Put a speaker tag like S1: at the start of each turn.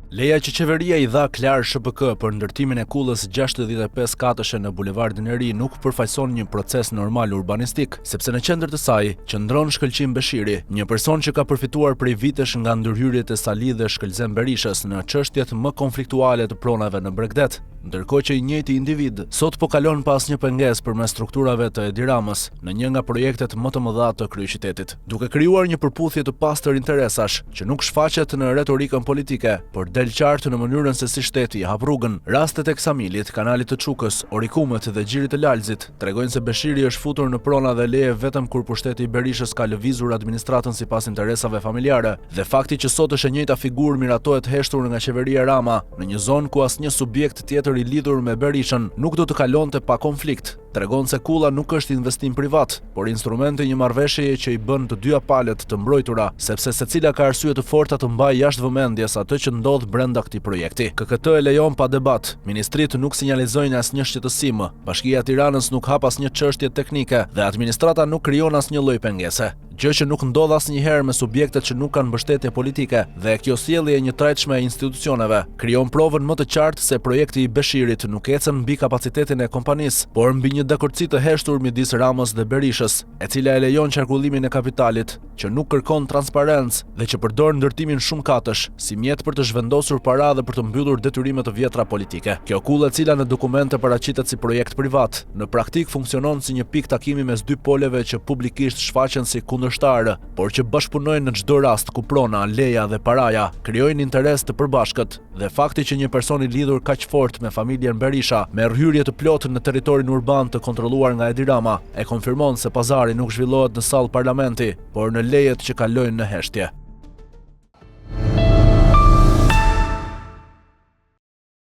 S1: Leja që qeveria I dha Klar SHPK për ndërtimin e kullës 65 katëshe në Bulevardin e Ri nuk përfaqëson një proces normal urbanistik, sepse në qendër të saj qëndron Shkëlqim Beshiri, një person që ka përfituar prej vitesh nga ndërhyrjet e Sali dhe Shkëlzem Berishës në çështjet më konfliktuale të pronave në Bregdet. Ndërkohë që I njëjti individ sot po kalon pas një pengesë përmes strukturave të Edi Ramës në një nga projektet më të mëdha të kryeqytetit, duke krijuar një përputhje të pastër interesash që nuk shfaqet në retorikën politike, por del qartë në mënyrën se si shteti I hap rrugën. Rastet e Ksamilit, Kanalit të Çukës, Orikumët dhe Gjirit të Lalzit tregojnë se Beshiri është futur në prona dhe leje vetëm kur pushteti I Berishës ka lëvizur administratën sipas interesave familjare, dhe fakti që sot është e njëjta figurë miratohet heshtur nga qeveria Rama në një zonë ku asnjë subjekt tjetër I lidhur me Berishën nuk do të kalonte pa konflikt. Tregon se kulla nuk është investim privat, por instrumenti një marrëveshjeje që I bën të dyja palët të mbrojtura, sepse secila ka arsye të forta të mbajë jashtë vëmendjes atë që ndodh brenda këtij projekti. KKT e lejon pa debat, ministritë nuk sinjalizojnë asnjë shqetësim, Bashkia e Tiranës nuk hap asnjë çështje teknike dhe administrata nuk krijon asnjë lloj pengese. Gjë që nuk ndodh asnjëherë me subjektet që nuk kanë mbështetje politike, dhe kjo sjellje e njëtrajtshme e institucioneve krijon provën më të qartë se projekti I Beshirit nuk ecën mbi kapacitetin e kompanisë, por mbi një dakordsi të heshtur midis Ramës dhe Berishës, e cila e lejon qarkullimin e kapitalit, që nuk kërkon transparencë dhe që përdor ndërtimin shumë katësh si mjet për të zhvendosur para dhe për të mbyllur detyrime të vjetra politike. Kjo kullë, e cila në dokumente paraqitet si projekt privat, në praktik funksionon si një pikë takimi mes dy poleve që publikisht shfaqen si kundërshtarë, por që bashkëpunojnë në çdo rast ku prona, leja dhe paraja krijojnë interes të përbashkët, dhe fakti që një person I lidhur kaq fort me familjen Berisha merr hyrje të plotë në territorin urban të kontrolluar nga Edi Rama e konfirmon se pazari nuk zhvillohet në sallë parlamenti, por në lejet që kalojnë në heshtje.